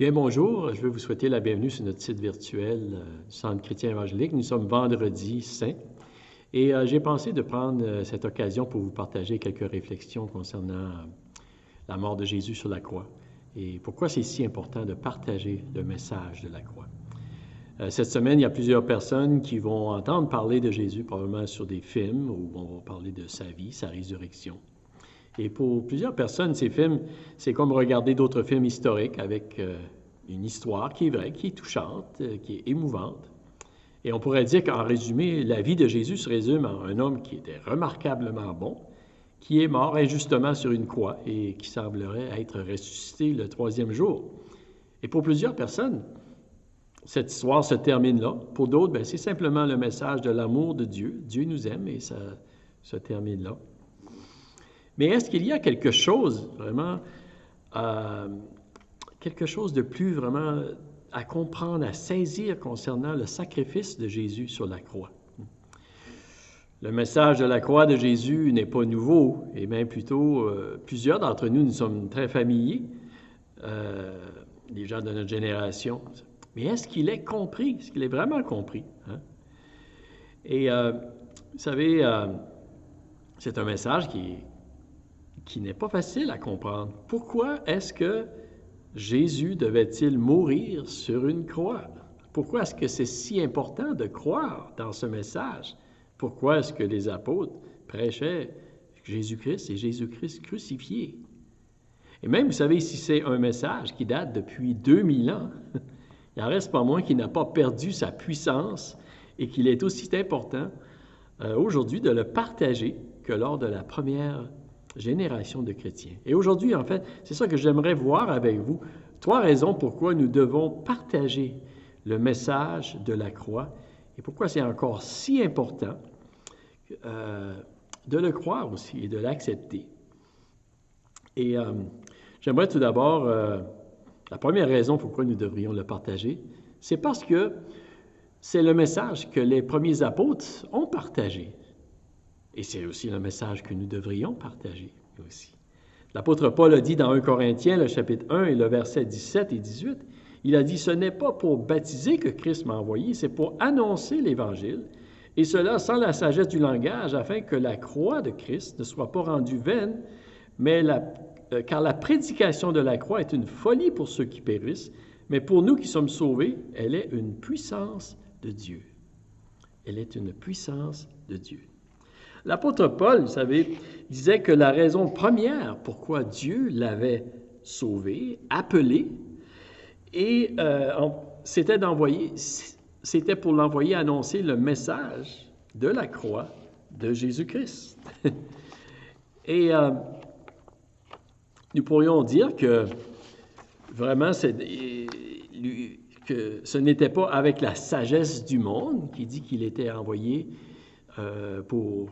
Bien, bonjour. Je veux vous souhaiter la bienvenue sur notre site virtuel du Centre chrétien évangélique. Nous sommes vendredi saint et j'ai pensé de prendre cette occasion pour vous partager quelques réflexions concernant la mort de Jésus sur la croix et pourquoi c'est si important de partager le message de la croix. Cette semaine, il y a plusieurs personnes qui vont entendre parler de Jésus, probablement sur des films où on va parler de sa vie, sa résurrection. Et pour plusieurs personnes, ces films, c'est comme regarder d'autres films historiques avec une histoire qui est vraie, qui est touchante, qui est émouvante. Et on pourrait dire qu'en résumé, la vie de Jésus se résume en un homme qui était remarquablement bon, qui est mort injustement sur une croix et qui semblerait être ressuscité le troisième jour. Et pour plusieurs personnes, cette histoire se termine là. Pour d'autres, c'est simplement le message de l'amour de Dieu. Dieu nous aime et ça se termine là. Mais est-ce qu'il y a quelque chose vraiment, quelque chose de plus vraiment à comprendre, à saisir concernant le sacrifice de Jésus sur la croix? Le message de la croix de Jésus n'est pas nouveau, et même plutôt, plusieurs d'entre nous sommes très familiers, les gens de notre génération. Mais est-ce qu'il est compris? Est-ce qu'il est vraiment compris? Et vous savez, c'est un message qui n'est pas facile à comprendre. Pourquoi est-ce que Jésus devait-il mourir sur une croix? Pourquoi est-ce que c'est si important de croire dans ce message? Pourquoi est-ce que les apôtres prêchaient Jésus-Christ et Jésus-Christ crucifié? Et même, vous savez, si c'est un message qui date depuis 2000 ans, il n'en reste pas moins qu'il n'a pas perdu sa puissance et qu'il est aussi important aujourd'hui de le partager que lors de la première génération de chrétiens. Et aujourd'hui, en fait, c'est ça que j'aimerais voir avec vous. 3 raisons pourquoi nous devons partager le message de la croix et pourquoi c'est encore si important de le croire aussi et de l'accepter. Et j'aimerais tout d'abord, la première raison pourquoi nous devrions le partager, c'est parce que c'est le message que les premiers apôtres ont partagé. Et c'est aussi le message que nous devrions partager aussi. L'apôtre Paul a dit dans 1 Corinthiens, le chapitre 1 et le verset 17 et 18, il a dit « Ce n'est pas pour baptiser que Christ m'a envoyé, c'est pour annoncer l'Évangile, et cela sans la sagesse du langage, afin que la croix de Christ ne soit pas rendue vaine, car la prédication de la croix est une folie pour ceux qui périssent, mais pour nous qui sommes sauvés, elle est une puissance de Dieu. » Elle est une puissance de Dieu. L'apôtre Paul, vous savez, disait que la raison première pourquoi Dieu l'avait sauvé, appelé, et c'était pour l'envoyer annoncer le message de la croix de Jésus-Christ. Et nous pourrions dire que vraiment, que ce n'était pas avec la sagesse du monde qui dit qu'il était envoyé pour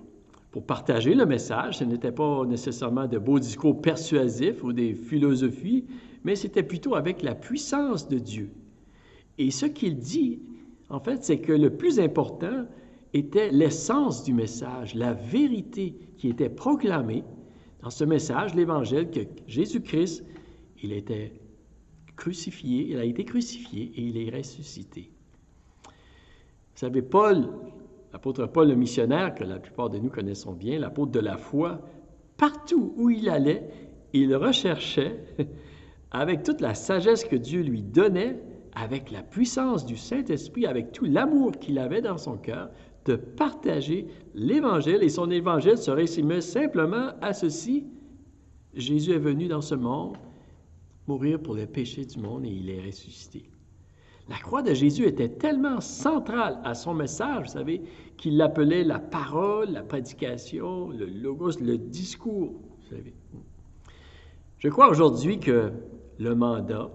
partager le message. Ce n'était pas nécessairement de beaux discours persuasifs ou des philosophies, mais c'était plutôt avec la puissance de Dieu. Et ce qu'il dit, en fait, c'est que le plus important était l'essence du message, la vérité qui était proclamée dans ce message, l'Évangile, que Jésus-Christ, il a été crucifié et il est ressuscité. Vous savez, l'apôtre Paul, le missionnaire, que la plupart de nous connaissons bien, l'apôtre de la foi, partout où il allait, il recherchait, avec toute la sagesse que Dieu lui donnait, avec la puissance du Saint-Esprit, avec tout l'amour qu'il avait dans son cœur, de partager l'Évangile. Et son Évangile se résumait simplement à ceci: Jésus est venu dans ce monde mourir pour les péchés du monde et il est ressuscité. La croix de Jésus était tellement centrale à son message, vous savez, qu'il l'appelait la parole, la prédication, le logos, le discours, vous savez. Je crois aujourd'hui que le mandat,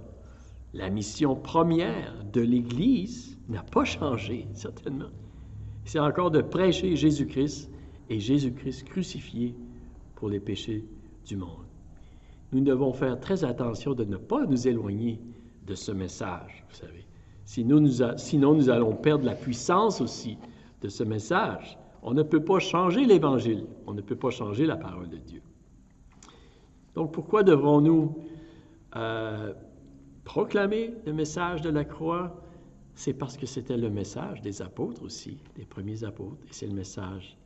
la mission première de l'Église n'a pas changé, certainement. C'est encore de prêcher Jésus-Christ et Jésus-Christ crucifié pour les péchés du monde. Nous devons faire très attention de ne pas nous éloigner de ce message, vous savez. Sinon, nous allons perdre la puissance aussi de ce message. On ne peut pas changer l'Évangile. On ne peut pas changer la parole de Dieu. Donc, pourquoi devrons-nous proclamer le message de la croix, c'est parce que c'était le message des apôtres aussi, des premiers apôtres, et c'est le message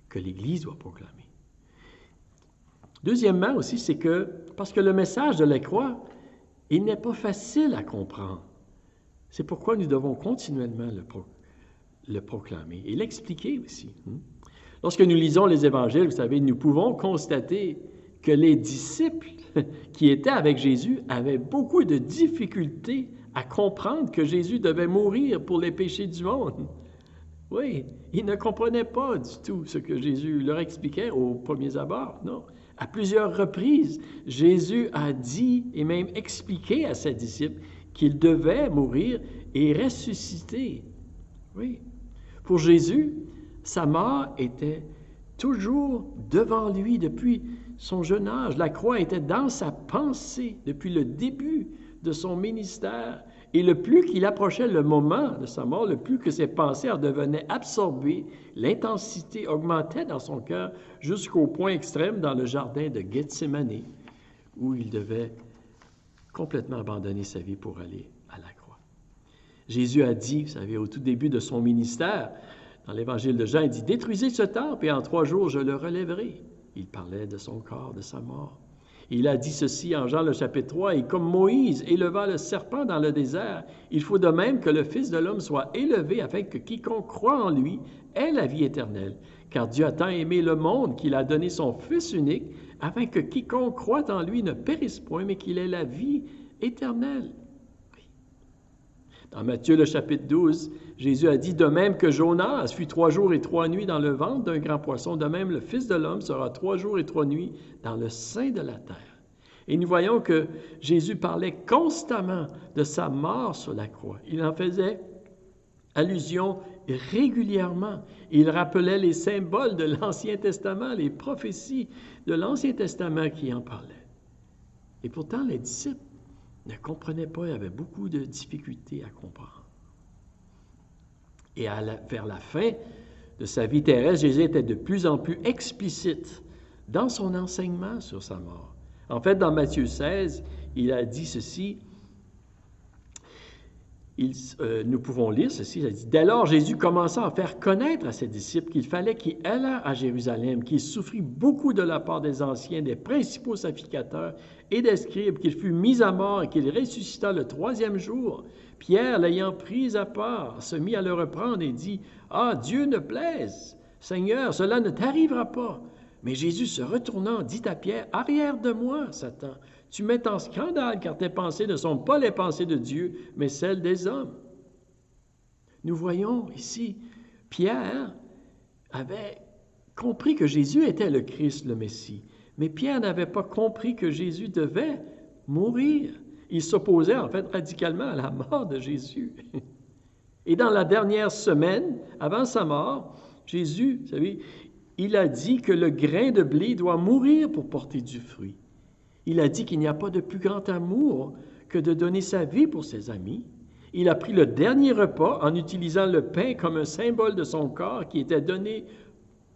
que l'Église doit proclamer. Deuxièmement aussi, c'est que, parce que le message de la croix, il n'est pas facile à comprendre. C'est pourquoi nous devons continuellement le proclamer et l'expliquer aussi. Lorsque nous lisons les évangiles, vous savez, nous pouvons constater que les disciples qui étaient avec Jésus avaient beaucoup de difficultés à comprendre que Jésus devait mourir pour les péchés du monde. Oui, ils ne comprenaient pas du tout ce que Jésus leur expliquait aux premiers abords, non. À plusieurs reprises, Jésus a dit et même expliqué à ses disciples qu'il devait mourir et ressusciter. Oui. Pour Jésus, sa mort était toujours devant lui depuis son jeune âge. La croix était dans sa pensée depuis le début de son ministère. Et le plus qu'il approchait le moment de sa mort, le plus que ses pensées en devenaient absorbées, l'intensité augmentait dans son cœur jusqu'au point extrême dans le jardin de Gethsémani, où il devait complètement abandonner sa vie pour aller à la croix. Jésus a dit, vous savez, au tout début de son ministère, dans l'Évangile de Jean, il dit « Détruisez ce temple et en 3 jours je le relèverai. » Il parlait de son corps, de sa mort. Il a dit ceci en Jean le chapitre 3, « Et comme Moïse éleva le serpent dans le désert, il faut de même que le Fils de l'homme soit élevé afin que quiconque croit en lui ait la vie éternelle. Car Dieu a tant aimé le monde qu'il a donné son Fils unique, afin que quiconque croit en lui ne périsse point, mais qu'il ait la vie éternelle. » Dans Matthieu le chapitre 12, Jésus a dit « De même que Jonas fut 3 jours et 3 nuits dans le ventre d'un grand poisson, de même le Fils de l'homme sera 3 jours et 3 nuits dans le sein de la terre. » Et nous voyons que Jésus parlait constamment de sa mort sur la croix. Il en faisait allusion régulièrement. Il rappelait les symboles de l'Ancien Testament, les prophéties de l'Ancien Testament qui en parlaient. Et pourtant, les disciples ne comprenaient pas, il y avait beaucoup de difficultés à comprendre. Et vers la fin de sa vie terrestre, Jésus était de plus en plus explicite dans son enseignement sur sa mort. En fait, dans Matthieu 16, il a dit ceci, nous pouvons lire ceci, il a dit « Dès lors, Jésus commença à faire connaître à ses disciples qu'il fallait qu'il allât à Jérusalem, qu'il souffrit beaucoup de la part des anciens, des principaux sacrificateurs et des scribes, qu'il fut mis à mort et qu'il ressuscita le 3e jour. Pierre, l'ayant pris à part, se mit à le reprendre et dit « Ah, Dieu ne plaise, Seigneur, cela ne t'arrivera pas. » Mais Jésus, se retournant, dit à Pierre « Arrière de moi, Satan. Tu mets en scandale car tes pensées ne sont pas les pensées de Dieu, mais celles des hommes. » Nous voyons ici, Pierre avait compris que Jésus était le Christ, le Messie. Mais Pierre n'avait pas compris que Jésus devait mourir. Il s'opposait en fait radicalement à la mort de Jésus. Et dans la dernière semaine, avant sa mort, Jésus, vous savez, il a dit que le grain de blé doit mourir pour porter du fruit. Il a dit qu'il n'y a pas de plus grand amour que de donner sa vie pour ses amis. Il a pris le dernier repas en utilisant le pain comme un symbole de son corps qui était donné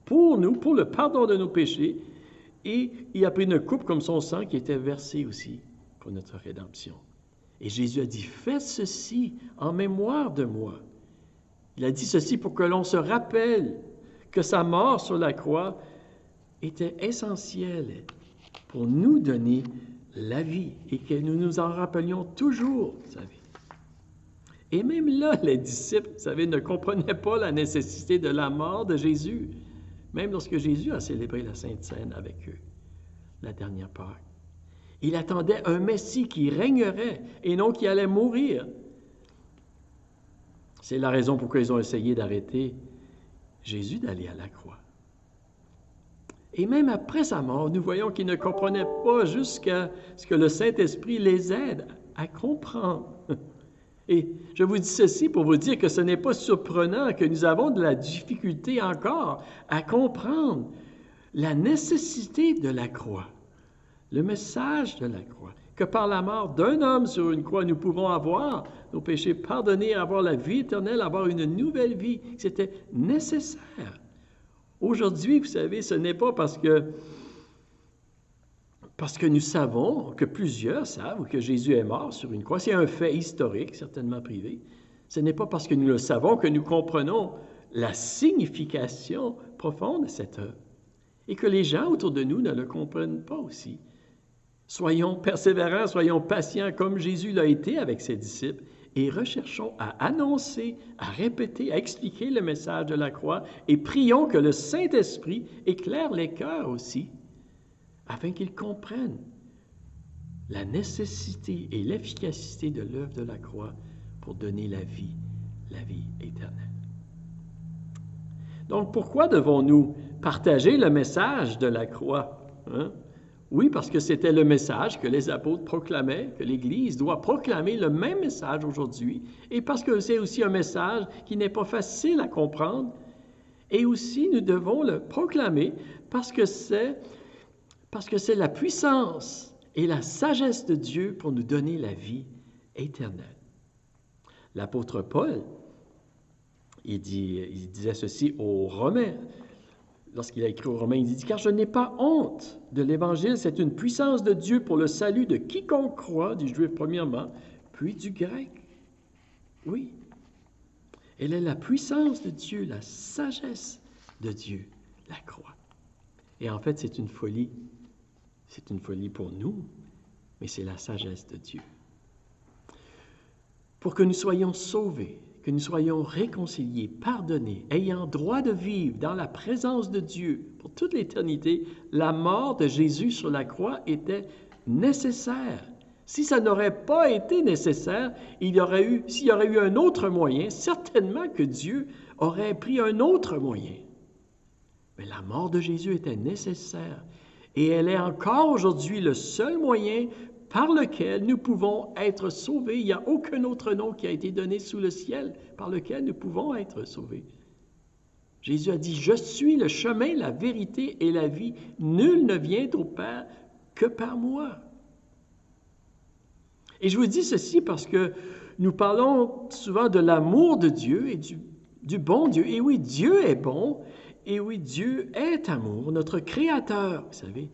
pour nous, pour le pardon de nos péchés. Et il a pris une coupe comme son sang qui était versé aussi pour notre rédemption. Et Jésus a dit, faites ceci en mémoire de moi. Il a dit ceci pour que l'on se rappelle que sa mort sur la croix était essentielle pour nous donner la vie et que nous nous en rappelions toujours, vous savez. Et même là, les disciples, vous savez, ne comprenaient pas la nécessité de la mort de Jésus, même lorsque Jésus a célébré la Sainte Seine avec eux, la dernière Pâque. Il attendait un Messie qui régnerait et non qui allait mourir. C'est la raison pourquoi ils ont essayé d'arrêter Jésus d'aller à la croix. Et même après sa mort, nous voyons qu'ils ne comprenaient pas jusqu'à ce que le Saint-Esprit les aide à comprendre. Et je vous dis ceci pour vous dire que ce n'est pas surprenant que nous avons de la difficulté encore à comprendre la nécessité de la croix, le message de la croix, que par la mort d'un homme sur une croix, nous pouvons avoir nos péchés pardonnés, avoir la vie éternelle, avoir une nouvelle vie. C'était nécessaire. Aujourd'hui, vous savez, ce n'est pas parce Parce que nous savons, que plusieurs savent, que Jésus est mort sur une croix. C'est un fait historique, certainement privé. Ce n'est pas parce que nous le savons que nous comprenons la signification profonde de cette œuvre et que les gens autour de nous ne le comprennent pas aussi. Soyons persévérants, soyons patients comme Jésus l'a été avec ses disciples et recherchons à annoncer, à répéter, à expliquer le message de la croix et prions que le Saint-Esprit éclaire les cœurs aussi afin qu'ils comprennent la nécessité et l'efficacité de l'œuvre de la croix pour donner la vie éternelle. Donc, pourquoi devons-nous partager le message de la croix? Oui, parce que c'était le message que les apôtres proclamaient, que l'Église doit proclamer le même message aujourd'hui, et parce que c'est aussi un message qui n'est pas facile à comprendre, et aussi nous devons le proclamer parce que c'est la puissance et la sagesse de Dieu pour nous donner la vie éternelle. L'apôtre Paul, il disait ceci aux Romains. Lorsqu'il a écrit aux Romains, il dit « Car je n'ai pas honte de l'Évangile, c'est une puissance de Dieu pour le salut de quiconque croit, du Juif premièrement, puis du Grec. » Oui, elle est la puissance de Dieu, la sagesse de Dieu, la croix. Et en fait, c'est une folie. C'est une folie pour nous, mais c'est la sagesse de Dieu. Pour que nous soyons sauvés, que nous soyons réconciliés, pardonnés, ayant droit de vivre dans la présence de Dieu pour toute l'éternité, la mort de Jésus sur la croix était nécessaire. Si ça n'aurait pas été nécessaire, s'il y aurait eu un autre moyen, certainement que Dieu aurait pris un autre moyen. Mais la mort de Jésus était nécessaire et elle est encore aujourd'hui le seul moyen par lequel nous pouvons être sauvés. Il n'y a aucun autre nom qui a été donné sous le ciel par lequel nous pouvons être sauvés. Jésus a dit, « Je suis le chemin, la vérité et la vie. Nul ne vient au Père que par moi. » Et je vous dis ceci parce que nous parlons souvent de l'amour de Dieu et du bon Dieu. Et oui, Dieu est bon. Et oui, Dieu est amour, notre Créateur, vous savez.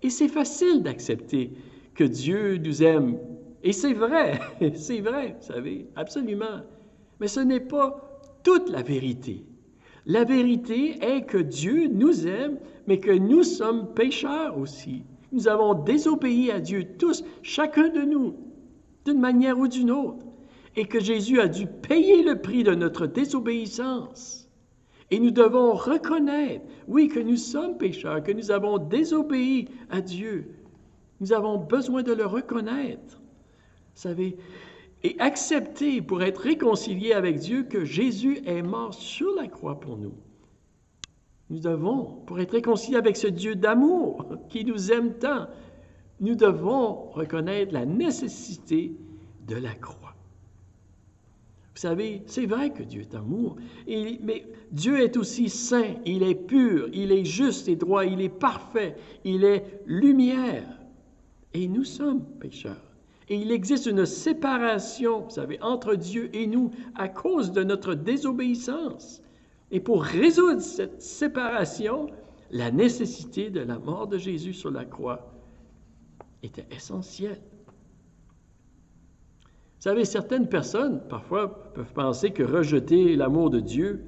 Et c'est facile d'accepter que Dieu nous aime. Et c'est vrai, vous savez, absolument. Mais ce n'est pas toute la vérité. La vérité est que Dieu nous aime, mais que nous sommes pécheurs aussi. Nous avons désobéi à Dieu, tous, chacun de nous, d'une manière ou d'une autre. Et que Jésus a dû payer le prix de notre désobéissance. Et nous devons reconnaître, oui, que nous sommes pécheurs, que nous avons désobéi à Dieu. Nous avons besoin de le reconnaître, vous savez, et accepter pour être réconciliés avec Dieu que Jésus est mort sur la croix pour nous. Nous devons, pour être réconciliés avec ce Dieu d'amour qui nous aime tant, nous devons reconnaître la nécessité de la croix. Vous savez, c'est vrai que Dieu est amour, mais Dieu est aussi saint, il est pur, il est juste et droit, il est parfait, il est lumière. Et nous sommes pécheurs. Et il existe une séparation, vous savez, entre Dieu et nous à cause de notre désobéissance. Et pour résoudre cette séparation, la nécessité de la mort de Jésus sur la croix était essentielle. Vous savez, certaines personnes, parfois, peuvent penser que rejeter l'amour de Dieu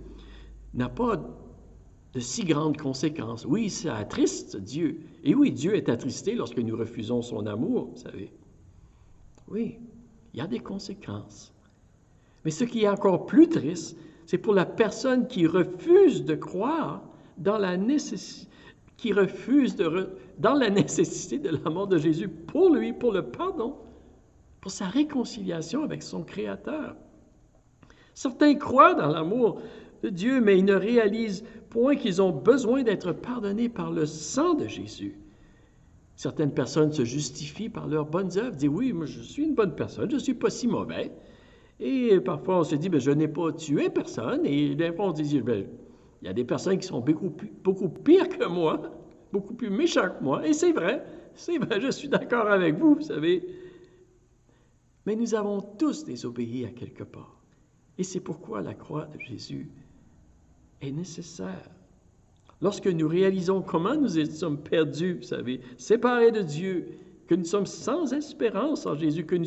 n'a pas de si grandes conséquences. Oui, ça attriste Dieu. Et oui, Dieu est attristé lorsque nous refusons son amour, vous savez. Oui, il y a des conséquences. Mais ce qui est encore plus triste, c'est pour la personne qui refuse de croire dans la nécessité, dans la nécessité de la mort de Jésus pour lui, pour le pardon, pour sa réconciliation avec son Créateur. Certains croient dans l'amour de Dieu, mais ils ne réalisent point qu'ils ont besoin d'être pardonnés par le sang de Jésus. Certaines personnes se justifient par leurs bonnes œuvres, disent « Oui, moi je suis une bonne personne, je ne suis pas si mauvais. » Et parfois on se dit « Je n'ai pas tué personne. » Et des fois on se dit « Il y a des personnes qui sont beaucoup pires que moi, beaucoup plus méchants que moi. » Et c'est vrai, je suis d'accord avec vous, vous savez. Mais nous avons tous désobéi à quelque part. Et c'est pourquoi la croix de Jésus est nécessaire. lorsque nous réalisons comment nous sommes perdus, vous savez, séparés de Dieu, que nous sommes sans espérance en Jésus, que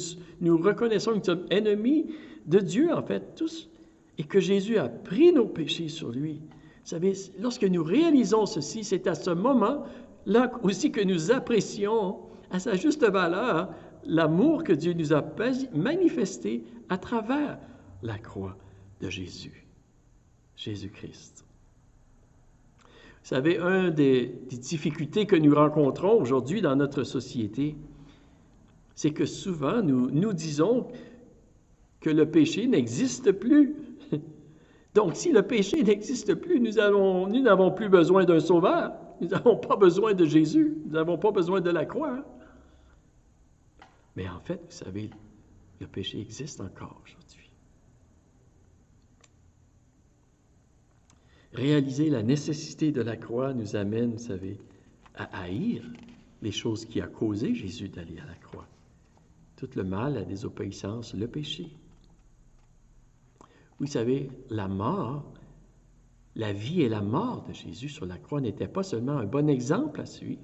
nous reconnaissons que nous sommes ennemis de Dieu, en fait, tous, et que Jésus a pris nos péchés sur lui. Vous savez, lorsque nous réalisons ceci, c'est à ce moment-là aussi que nous apprécions à sa juste valeur l'amour que Dieu nous a manifesté à travers la croix de Jésus, Jésus-Christ. Vous savez, une des difficultés que nous rencontrons aujourd'hui dans notre société, c'est que souvent nous disons que le péché n'existe plus. Donc, si le péché n'existe plus, nous n'avons plus besoin d'un sauveur. Nous n'avons pas besoin de Jésus. Nous n'avons pas besoin de la croix. Mais en fait, vous savez, le péché existe encore aujourd'hui. Réaliser la nécessité de la croix nous amène, vous savez, à haïr les choses qui ont causé Jésus d'aller à la croix. Tout le mal, la désobéissance, le péché. Vous savez, la mort, la vie et la mort de Jésus sur la croix n'étaient pas seulement un bon exemple à suivre.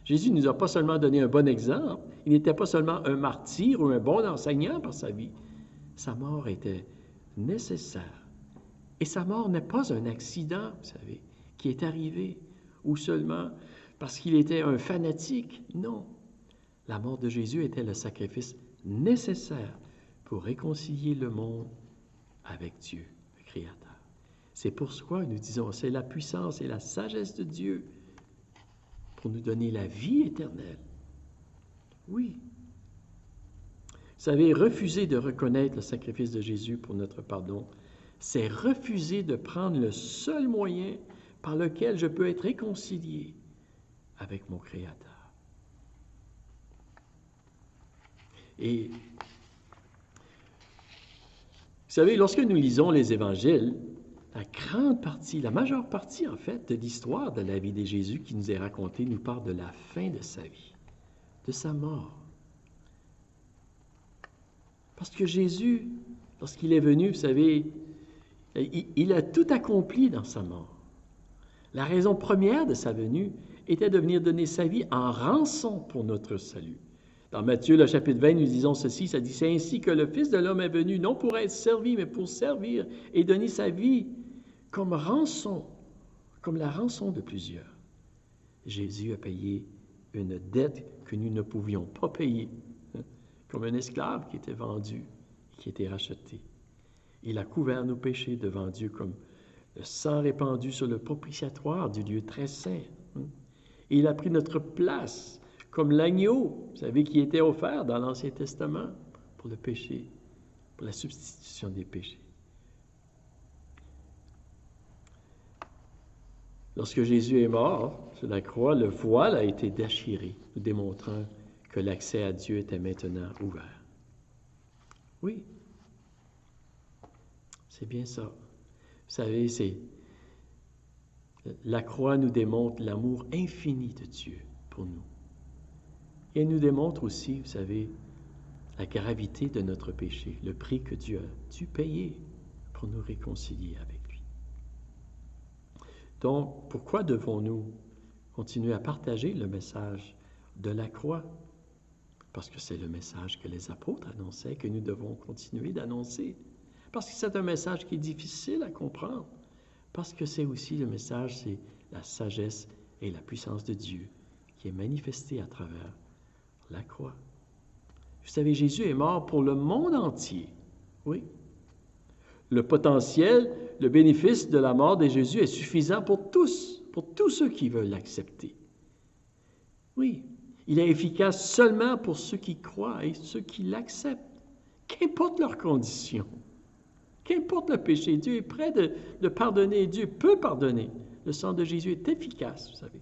Jésus ne nous a pas seulement donné un bon exemple, il n'était pas seulement un martyr ou un bon enseignant par sa vie. Sa mort était nécessaire. Et sa mort n'est pas un accident, vous savez, qui est arrivé, ou seulement parce qu'il était un fanatique. Non. La mort de Jésus était le sacrifice nécessaire pour réconcilier le monde avec Dieu, le Créateur. C'est pourquoi nous disons, c'est la puissance et la sagesse de Dieu pour nous donner la vie éternelle. Oui. Vous savez, refuser de reconnaître le sacrifice de Jésus pour notre pardon, c'est refuser de prendre le seul moyen par lequel je peux être réconcilié avec mon Créateur. Et vous savez, lorsque nous lisons les évangiles, la grande partie, la majeure partie, en fait, de l'histoire de la vie de Jésus qui nous est racontée nous parle de la fin de sa vie, de sa mort. Parce que Jésus, lorsqu'il est venu, vous savez, il a tout accompli dans sa mort. La raison première de sa venue était de venir donner sa vie en rançon pour notre salut. Dans Matthieu, le chapitre 20, nous disons ceci, ça dit, « C'est ainsi que le Fils de l'homme est venu, non pour être servi, mais pour servir et donner sa vie comme rançon, comme la rançon de plusieurs. » Jésus a payé une dette que nous ne pouvions pas payer, comme un esclave qui était vendu, qui était racheté. Il a couvert nos péchés devant Dieu comme le sang répandu sur le propitiatoire du lieu très saint. Et il a pris notre place comme l'agneau, vous savez, qui était offert dans l'Ancien Testament pour le péché, pour la substitution des péchés. Lorsque Jésus est mort sur la croix, le voile a été déchiré, nous démontrant que l'accès à Dieu était maintenant ouvert. Oui, c'est bien ça. Vous savez, la croix nous démontre l'amour infini de Dieu pour nous. Et elle nous démontre aussi, vous savez, la gravité de notre péché, le prix que Dieu a dû payer pour nous réconcilier avec lui. Donc, pourquoi devons-nous continuer à partager le message de la croix? Parce que c'est le message que les apôtres annonçaient, que nous devons continuer d'annoncer. Parce que c'est un message qui est difficile à comprendre. Parce que c'est aussi le message, c'est la sagesse et la puissance de Dieu qui est manifestée à travers la croix. Vous savez, Jésus est mort pour le monde entier. Oui. Le potentiel, le bénéfice de la mort de Jésus est suffisant pour tous ceux qui veulent l'accepter. Oui. Il est efficace seulement pour ceux qui croient et ceux qui l'acceptent, qu'importe leurs conditions, qu'importe le péché. Dieu est prêt de pardonner, Dieu peut pardonner. Le sang de Jésus est efficace, vous savez.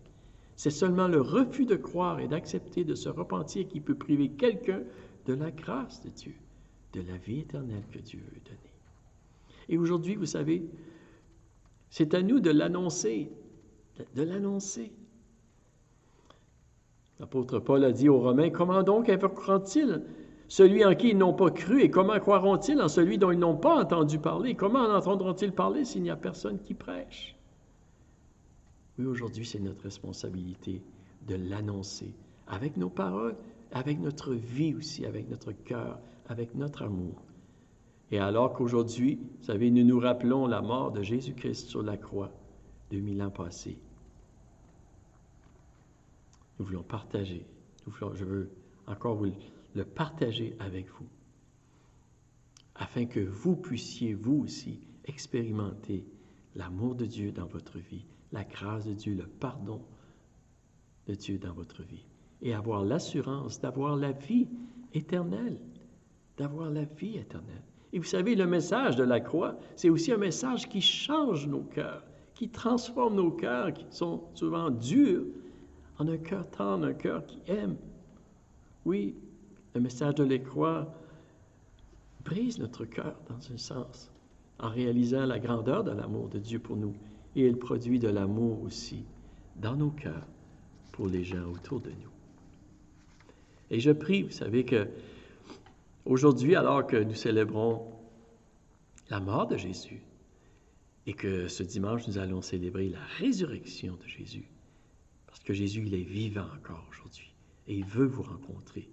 C'est seulement le refus de croire et d'accepter de se repentir qui peut priver quelqu'un de la grâce de Dieu, de la vie éternelle que Dieu veut donner. Et aujourd'hui, vous savez, c'est à nous de l'annoncer, de l'annoncer. L'apôtre Paul a dit aux Romains, « Comment donc invoqueront-ils celui en qui ils n'ont pas cru, et comment croiront-ils en celui dont ils n'ont pas entendu parler? Comment en entendront-ils parler s'il n'y a personne qui prêche? » Oui, aujourd'hui, c'est notre responsabilité de l'annoncer avec nos paroles, avec notre vie aussi, avec notre cœur, avec notre amour. Et alors qu'aujourd'hui, vous savez, nous nous rappelons la mort de Jésus-Christ sur la croix, 2000 ans passés. Nous voulons partager. Je veux encore vous le partager avec vous, afin que vous puissiez, vous aussi, expérimenter l'amour de Dieu dans votre vie, la grâce de Dieu, le pardon de Dieu dans votre vie, et avoir l'assurance d'avoir la vie éternelle, d'avoir la vie éternelle. Et vous savez, le message de la croix, c'est aussi un message qui change nos cœurs, qui transforme nos cœurs, qui sont souvent durs, en un cœur tendre, un cœur qui aime. Oui, le message de la croix brise notre cœur dans un sens, en réalisant la grandeur de l'amour de Dieu pour nous. Et il produit de l'amour aussi dans nos cœurs pour les gens autour de nous. Et je prie, vous savez que aujourd'hui, alors que nous célébrons la mort de Jésus, et que ce dimanche, nous allons célébrer la résurrection de Jésus, parce que Jésus, il est vivant encore aujourd'hui, et il veut vous rencontrer.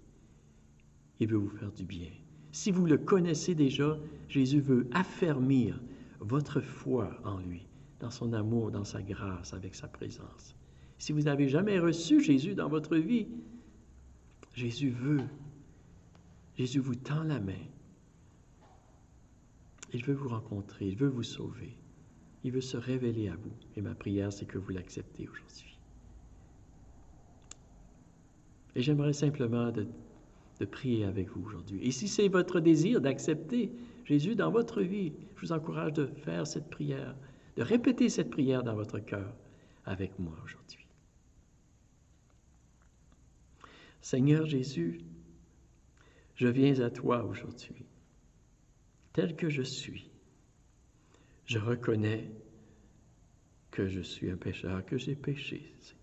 Il veut vous faire du bien. Si vous le connaissez déjà, Jésus veut affermir votre foi en lui, dans son amour, dans sa grâce, avec sa présence. Si vous n'avez jamais reçu Jésus dans votre vie, Jésus vous tend la main. Il veut vous rencontrer, il veut vous sauver. Il veut se révéler à vous. Et ma prière, c'est que vous l'acceptez aujourd'hui. Et j'aimerais simplement de prier avec vous aujourd'hui. Et si c'est votre désir d'accepter Jésus dans votre vie, je vous encourage de faire cette prière, de répéter cette prière dans votre cœur avec moi aujourd'hui. Seigneur Jésus, je viens à toi aujourd'hui, tel que je suis. Je reconnais que je suis un pécheur, que j'ai péché, Seigneur.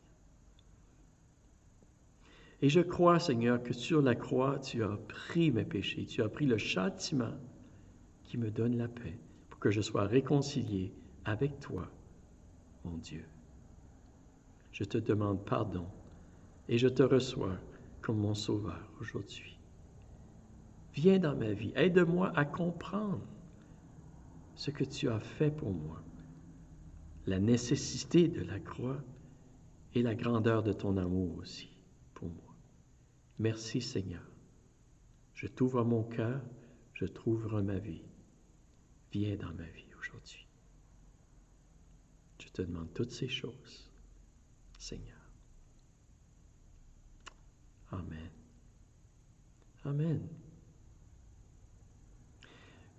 Et je crois, Seigneur, que sur la croix, tu as pris mes péchés, tu as pris le châtiment qui me donne la paix pour que je sois réconcilié avec toi, mon Dieu. Je te demande pardon et je te reçois comme mon sauveur aujourd'hui. Viens dans ma vie, aide-moi à comprendre ce que tu as fait pour moi, la nécessité de la croix et la grandeur de ton amour aussi pour moi. Merci Seigneur. Je t'ouvre mon cœur, je t'ouvre ma vie. Viens dans ma vie aujourd'hui. Je te demande toutes ces choses, Seigneur. Amen. Amen.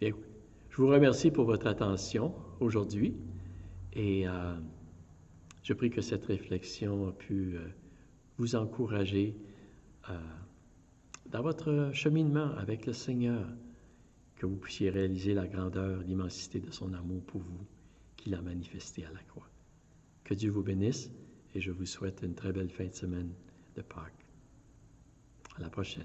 Bien, je vous remercie pour votre attention aujourd'hui et je prie que cette réflexion a pu vous encourager dans votre cheminement avec le Seigneur, que vous puissiez réaliser la grandeur, l'immensité de son amour pour vous qu'il a manifesté à la croix. Que Dieu vous bénisse et je vous souhaite une très belle fin de semaine de Pâques. À la prochaine.